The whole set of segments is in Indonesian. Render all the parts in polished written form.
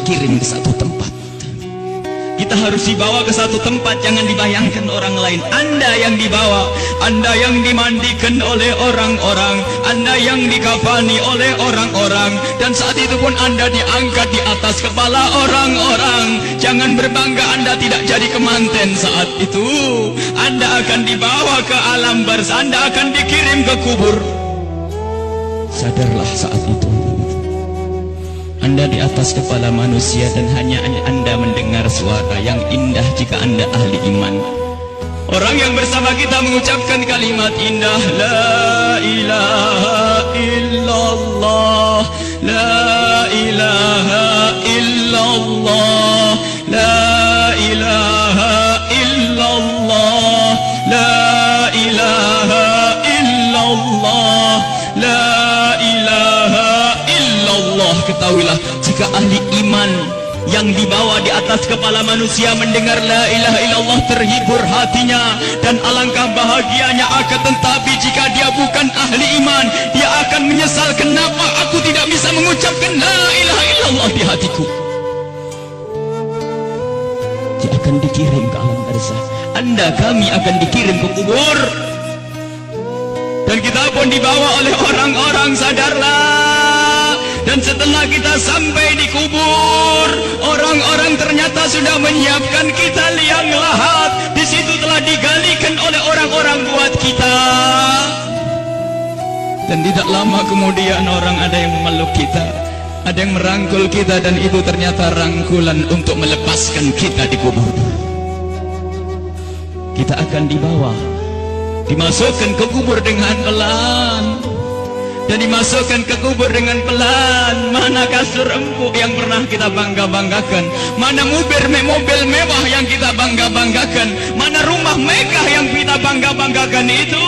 dikirim ke satu tempat. Kita harus dibawa ke satu tempat, jangan dibayangkan orang lain. Anda yang dibawa, Anda yang dimandikan oleh orang-orang, Anda yang dikafani oleh orang-orang, dan saat itu pun Anda diangkat di atas kepala orang-orang. Jangan berbangga Anda tidak jadi kemanten saat itu. Anda akan dibawa ke alam barzah, Anda akan dikirim ke kubur. Sadarlah saat itu Anda di atas kepala manusia, dan hanya Anda mendengar suara yang indah jika Anda ahli iman. Orang yang bersama kita mengucapkan kalimat indah, La ilaha illallah, La ilaha illallah, La ilaha illallah, La ilaha illallah, La ilaha illallah. Ketahuilah, jika ahli iman yang dibawa di atas kepala manusia mendengar la ilaha illallah, terhibur hatinya dan alangkah bahagianya. Akan tetapi jika dia bukan ahli iman, dia akan menyesal, kenapa aku tidak bisa mengucapkan la ilaha illallah di hatiku. Dia akan dikirim ke alam barzah, Anda, kami akan dikirim ke kubur, dan kita pun dibawa oleh orang-orang. Sadarlah. Dan setelah kita sampai di kubur, orang-orang ternyata sudah menyiapkan kita liang lahat. Di situ telah digalikan oleh orang-orang buat kita. Dan tidak lama kemudian orang ada yang memeluk kita, ada yang merangkul kita, dan itu ternyata rangkulan untuk melepaskan kita di kubur. Kita akan dibawa, dimasukkan ke kubur dengan pelan, dan dimasukkan ke kubur dengan pelan. Mana kasur empuk yang pernah kita bangga-banggakan? Mana mobil mewah yang kita bangga-banggakan? Mana rumah megah yang kita bangga-banggakan itu?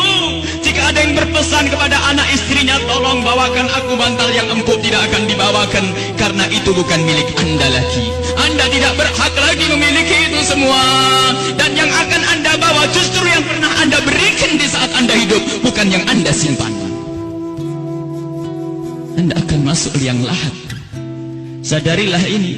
Jika ada yang berpesan kepada anak istrinya, tolong bawakan aku bantal yang empuk, tidak akan dibawakan, karena itu bukan milik Anda lagi. Anda tidak berhak lagi memiliki itu semua. Dan yang akan Anda bawa justru yang pernah Anda berikan di saat Anda hidup, bukan yang Anda simpan. Anda akan masuk liang lahat. Sadarilah ini.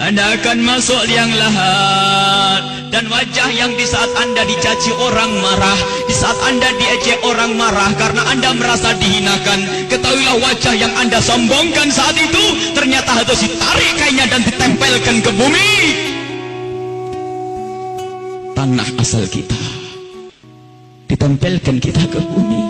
Anda akan masuk liang lahat. Dan wajah yang di saat Anda dicaci orang marah, di saat Anda diejek orang marah karena Anda merasa dihinakan, ketahuilah wajah yang Anda sombongkan saat itu ternyata harus ditarik kainnya dan ditempelkan ke bumi, tanah asal kita, ditempelkan kita ke bumi.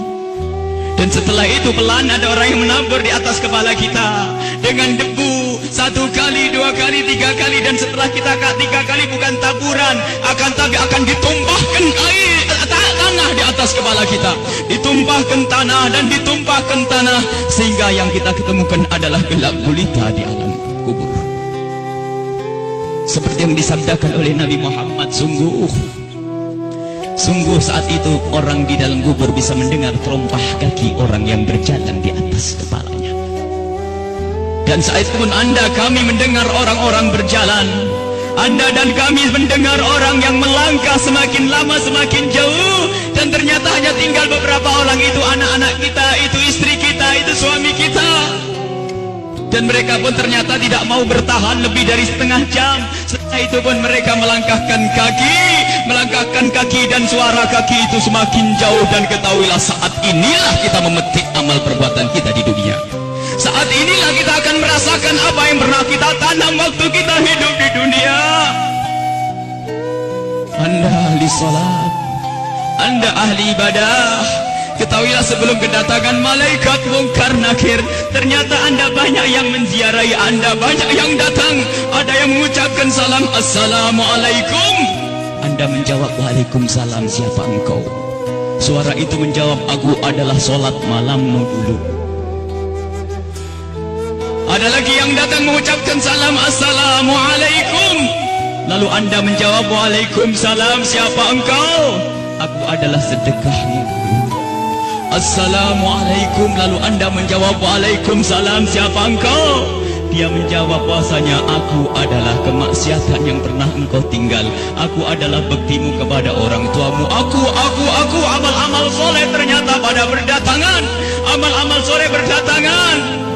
Dan setelah itu pelan ada orang yang menabur di atas kepala kita dengan debu, 1 kali, 2 kali, 3 kali, dan setelah kita 3 kali bukan taburan, tapi akan ditumpahkan air tanah di atas kepala kita, ditumpahkan tanah dan ditumpahkan tanah, sehingga yang kita ketemukan adalah gelap gulita di alam kubur. Seperti yang disabdakan oleh Nabi Muhammad, sungguh saat itu orang di dalam kubur bisa mendengar terompah kaki orang yang berjalan di atas kepalanya. Dan saat itu pun Anda, kami mendengar orang-orang berjalan. Anda dan kami mendengar orang yang melangkah semakin lama semakin jauh. Dan ternyata hanya tinggal beberapa orang, itu anak-anak kita, itu istri kita, itu suami kita. Dan mereka pun ternyata tidak mau bertahan lebih dari setengah jam. Setelah itu pun mereka melangkahkan kaki, dan suara kaki itu semakin jauh. Dan ketahuilah, saat inilah kita memetik amal perbuatan kita di dunia. Saat inilah kita akan merasakan apa yang pernah kita tanam waktu kita hidup di dunia. Anda ahli salat, Anda ahli ibadah, ketahuilah sebelum kedatangan malaikat mungkar nakir, ternyata Anda banyak yang menziarahi Anda, banyak yang datang. Ada yang mengucapkan salam, Assalamualaikum. Anda menjawab, Waalaikumsalam, siapa engkau? Suara itu menjawab, aku adalah solat malammu dulu. Ada lagi yang datang mengucapkan salam, Assalamualaikum. Lalu Anda menjawab, Waalaikumsalam, siapa engkau? Aku adalah sedekahmu dulu. Assalamualaikum. Lalu Anda menjawab, Waalaikumsalam, siapa engkau? Dia menjawab bahwasanya aku adalah kemaksiatan yang pernah engkau tinggal. Aku adalah baktimu kepada orang tuamu. Aku amal-amal soleh ternyata pada berdatangan. Amal-amal soleh berdatangan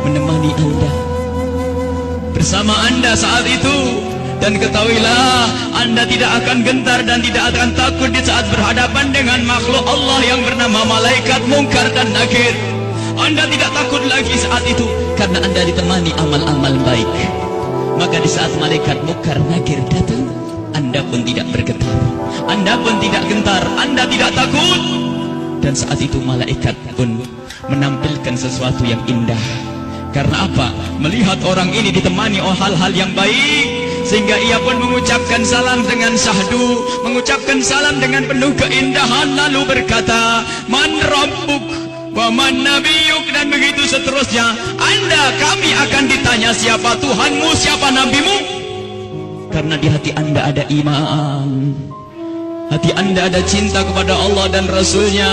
menemani Anda. bersama Anda saat itu. Dan ketahuilah, Anda tidak akan gentar dan tidak akan takut di saat berhadapan dengan makhluk Allah yang bernama malaikat Munkar dan Nakir. Anda tidak takut lagi saat itu, karena Anda ditemani amal-amal baik. Maka di saat malaikat Munkar Nakir datang, Anda pun tidak bergetar, Anda pun tidak gentar, Anda tidak takut. Dan saat itu malaikat pun menampilkan sesuatu yang indah. Karena apa? Melihat orang ini ditemani oleh hal-hal yang baik, sehingga ia pun mengucapkan salam dengan syahdu, mengucapkan salam dengan penuh keindahan, lalu berkata, Man Rabbuk wa man nabiyuk, dan begitu seterusnya. Anda, kami akan ditanya siapa Tuhanmu, siapa nabimu. Karena di hati Anda ada iman, hati Anda ada cinta kepada Allah dan Rasulnya,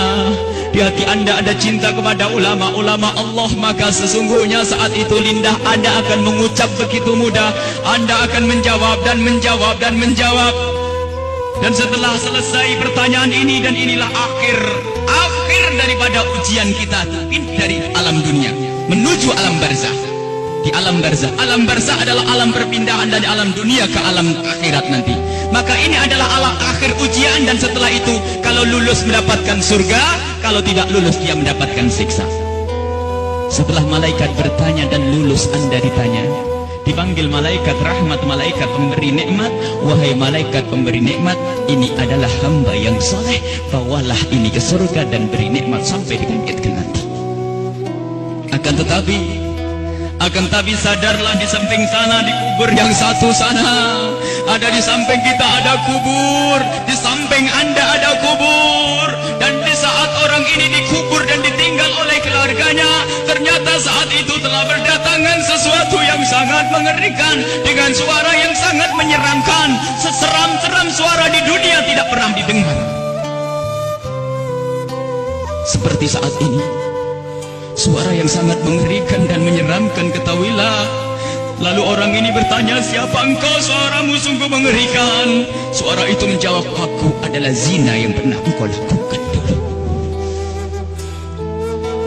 di hati Anda ada cinta kepada ulama-ulama Allah. Maka sesungguhnya saat itu Lindah Anda akan mengucap begitu mudah, Anda akan menjawab dan menjawab dan menjawab. Dan setelah selesai pertanyaan ini, dan inilah akhir daripada ujian kita dari alam dunia menuju alam barzah. Di alam barzah, alam barzah adalah alam perpindahan dari alam dunia ke alam akhirat nanti. Maka ini adalah alam akhir ujian, dan setelah itu kalau lulus mendapatkan surga, kalau tidak lulus dia mendapatkan siksa. Setelah malaikat bertanya dan lulus, Anda ditanya, dipanggil malaikat rahmat, malaikat pemberi nikmat. Wahai malaikat pemberi nikmat, ini adalah hamba yang soleh, bawalah ini ke surga dan beri nikmat sampai dibangkitkan nanti. Akan tapi sadarlah, di samping sana, di kubur yang satu sana, ada di samping kita ada kubur, di samping Anda ada kubur. Dan di saat orang ini dikubur dan ditinggal oleh keluarganya, ternyata saat itu telah berdatangan sesuatu yang sangat mengerikan, dengan suara yang sangat menyeramkan. Seseram-seram suara di dunia tidak pernah didengar seperti saat ini. Suara yang sangat mengerikan dan menyeramkan, ketahuilah. Lalu orang ini bertanya, siapa engkau? Suaramu sungguh mengerikan. Suara itu menjawab, aku adalah zina yang pernah engkau lakukan dulu.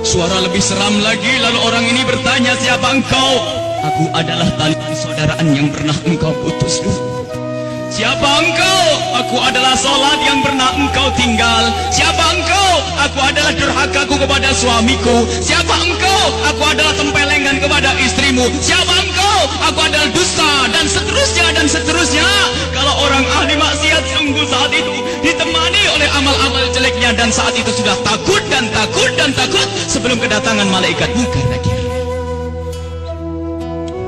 Suara lebih seram lagi, lalu orang ini bertanya, siapa engkau? Aku adalah tali persaudaraan yang pernah engkau putus dulu. Siapa engkau? Aku adalah salat yang pernah engkau tinggal. Siapa engkau? Aku adalah durhakaku kepada suamiku. Siapa engkau? Aku adalah tempelengan kepada istrimu. Siapa engkau? Aku adalah dusta, dan seterusnya dan seterusnya. Kalau orang ahli maksiat sungguh saat itu ditemani oleh amal-amal jeleknya, dan saat itu sudah takut dan takut dan takut sebelum kedatangan malaikat Munkar Nakir.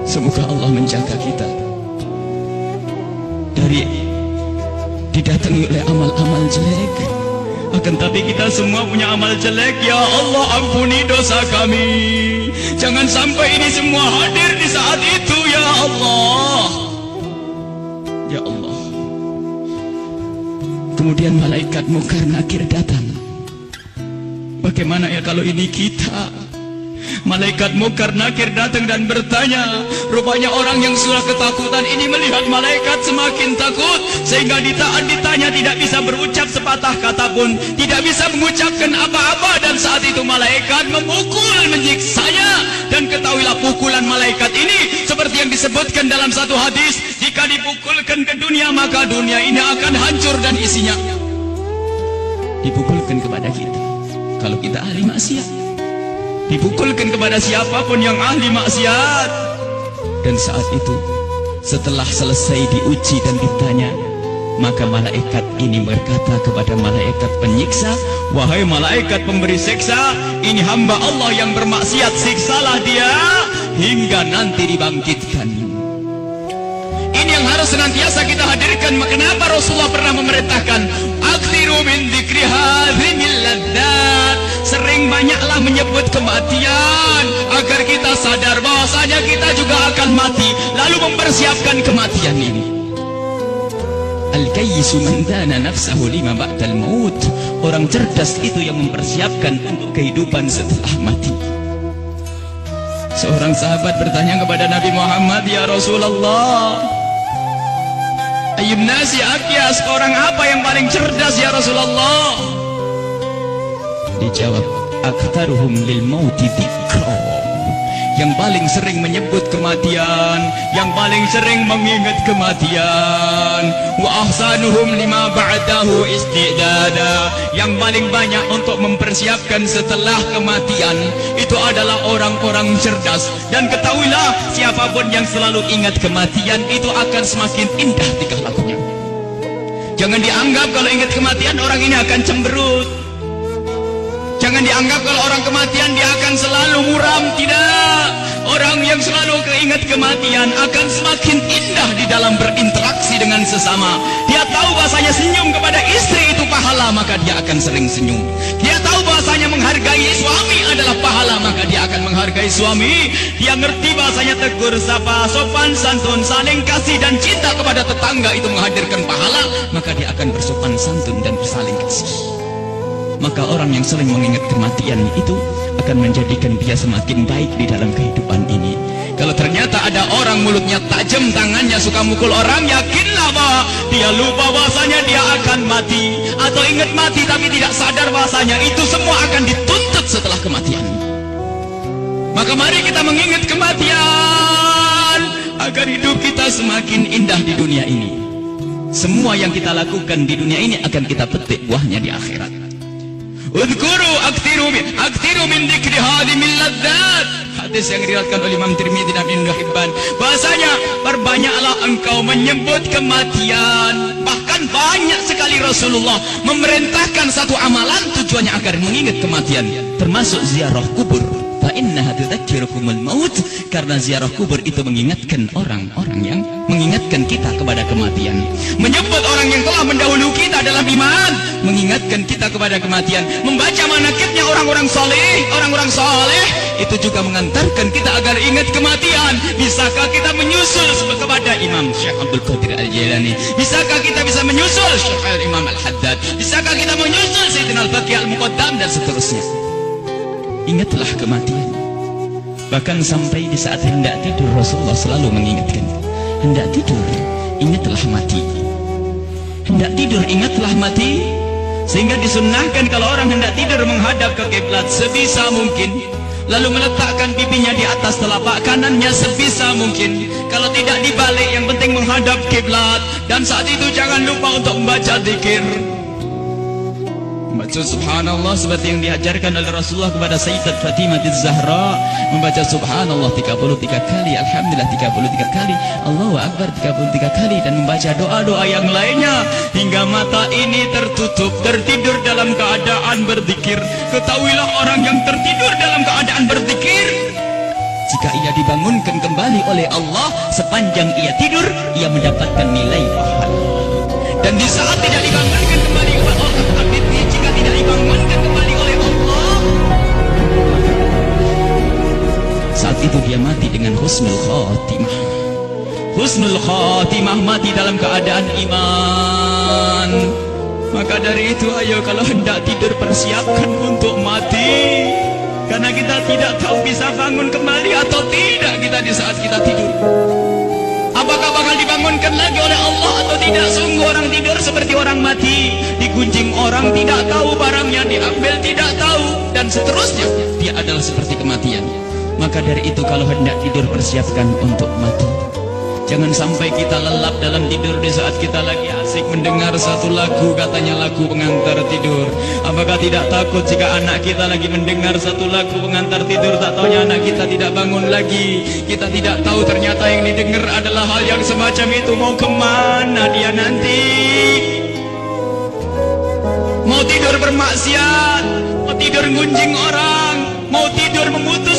Semoga Allah menjaga kita dari didatangi oleh amal-amal jelek. Akan tapi kita semua punya amal jelek. Ya Allah, ampuni dosa kami. Jangan sampai ini semua hadir di saat itu, ya Allah. Ya Allah. Kemudian malaikat Munkar Nakir datang. Bagaimana ya kalau ini kita? Malaikat Munkar Nakir datang dan bertanya. Rupanya orang yang sudah ketakutan ini melihat malaikat semakin takut, sehingga ditanya tidak bisa berucap sepatah kata pun, tidak bisa mengucapkan apa-apa. Dan saat itu malaikat memukul, menyiksanya. Dan ketahuilah, pukulan malaikat ini seperti yang disebutkan dalam satu hadis, jika dipukulkan ke dunia, maka dunia ini akan hancur dan isinya. Dipukulkan kepada kita kalau kita ahli maksiat, dipukulkan kepada siapapun yang ahli maksiat. Dan saat itu setelah selesai diuji dan ditanya, maka malaikat ini berkata kepada malaikat penyiksa, wahai malaikat pemberi siksa, ini hamba Allah yang bermaksiat, siksalah dia hingga nanti dibangkitkan. Ini yang harus senantiasa kita hadirkan. Kenapa Rasulullah pernah memerintahkan, akthiru min dzikri hadhimil ladzat, sering banyaklah menyebut kematian, agar kita sadar bahwasanya kita juga akan mati, lalu mempersiapkan kematian ini. Al-kayyisu man dana nafsahu lima ba'dal maut. Orang cerdas itu yang mempersiapkan untuk kehidupan setelah mati. Seorang sahabat bertanya kepada Nabi Muhammad, ya Rasulullah, ayyun nasi akyas, orang apa yang paling cerdas ya Rasulullah? Dijawab, aktsaruhum lil mauti dzikra, yang paling sering menyebut kematian, yang paling sering mengingat kematian. Wa ahsanuhum lima ba'dahu istidada, yang paling banyak untuk mempersiapkan setelah kematian itu adalah orang-orang cerdas. Dan ketahuilah, siapapun yang selalu ingat kematian itu akan semakin indah tingkah lakunya. Jangan dianggap kalau ingat kematian orang ini akan cemberut. Jangan dianggap kalau orang kematian dia akan selalu muram. Tidak. Orang yang selalu keingat kematian akan semakin indah di dalam berinteraksi dengan sesama. Dia tahu bahasanya senyum kepada istri itu pahala, maka dia akan sering senyum. Dia tahu bahasanya menghargai suami adalah pahala, maka dia akan menghargai suami. Dia ngerti bahasanya tegur sapa, sopan santun, saling kasih dan cinta kepada tetangga itu menghadirkan pahala, maka dia akan bersopan santun dan bersaling kasih. Maka orang yang sering mengingat kematian itu akan menjadikan dia semakin baik di dalam kehidupan ini. Kalau ternyata ada orang mulutnya tajam, tangannya suka mukul orang, yakinlah bahwa dia lupa bahasanya dia akan mati, atau ingat mati tapi tidak sadar bahasanya itu semua akan dituntut setelah kematian. Maka mari kita mengingat kematian agar hidup kita semakin indah di dunia ini. Semua yang kita lakukan di dunia ini akan kita petik buahnya di akhirat. Udhkuru aktiru min dzikri hadimil ladzat. Hadis yang diriwayatkan oleh Imam Tirmidzi dan Ibnu Hibban. Bahasanya, perbanyaklah engkau menyebut kematian. Bahkan banyak sekali Rasulullah memerintahkan satu amalan tujuannya agar mengingat kematian, termasuk ziarah kubur. Fa innaha tudzakirukumul maut, karena ziarah kubur itu mengingatkan orang-orang yang mengingatkan kita kepada kematian. Menyebut orang yang telah mendahului kita dalam iman, mengingatkan kita kepada kematian. Membaca manaqibnya orang-orang saleh itu juga mengantarkan kita agar ingat kematian. Bisakah kita menyusul kepada Imam Syekh Abdul Qadir Al-Jailani? Bisakah kita bisa menyusul Syekh Al-Imam Al-Haddad? Bisakah kita menyusul Sayyidina Al-Baqi Al-Muqaddam dan seterusnya? Ingatlah kematian. Bahkan sampai di saat hendak tidur Rasulullah selalu mengingatkan, hendak tidur ingatlah mati, hendak tidur ingatlah mati. Sehingga disunnahkan kalau orang hendak tidur menghadap ke kiblat sebisa mungkin, lalu meletakkan pipinya di atas telapak kanannya sebisa mungkin. Kalau tidak dibalik, yang penting menghadap kiblat. Dan saat itu jangan lupa untuk membaca zikir, membaca subhanallah seperti yang diajarkan oleh Rasulullah kepada Sayyidat Fatimah Az-Zahra, membaca subhanallah 33 kali, alhamdulillah 33 kali, Allahu Akbar 33 kali, dan membaca doa-doa yang lainnya hingga mata ini tertutup, tertidur dalam keadaan berzikir. Ketahuilah orang yang tertidur dalam keadaan berzikir, jika ia dibangunkan kembali oleh Allah sepanjang ia tidur, ia mendapatkan nilai pahala. Dan di saat tidak dibangunkan kembali oleh Allah, jika tidak dibangunkan kembali oleh Allah, saat itu dia mati dengan husnul khatimah. Husnul khatimah, mati dalam keadaan iman. Maka dari itu, ayo kalau hendak tidur persiapkan untuk mati, karena kita tidak tahu bisa bangun kembali atau tidak kita di saat kita tidur. Apakah bakal dibangunkan lagi oleh Allah atau tidak? Sungguh orang tidur seperti orang mati. Digunjing orang, tidak tahu barangnya diambil, tidak tahu, dan seterusnya. Dia adalah seperti kematian. Maka dari itu kalau hendak tidur persiapkan untuk mati. Jangan sampai kita lelap dalam tidur di saat kita lagi asik mendengar satu lagu, katanya lagu pengantar tidur. Apakah tidak takut jika anak kita lagi mendengar satu lagu pengantar tidur, tak taunya anak kita tidak bangun lagi? Kita tidak tahu ternyata yang didengar adalah hal yang semacam itu. Mau kemana dia nanti? Mau tidur bermaksiat, mau tidur ngunjing orang, mau tidur memutus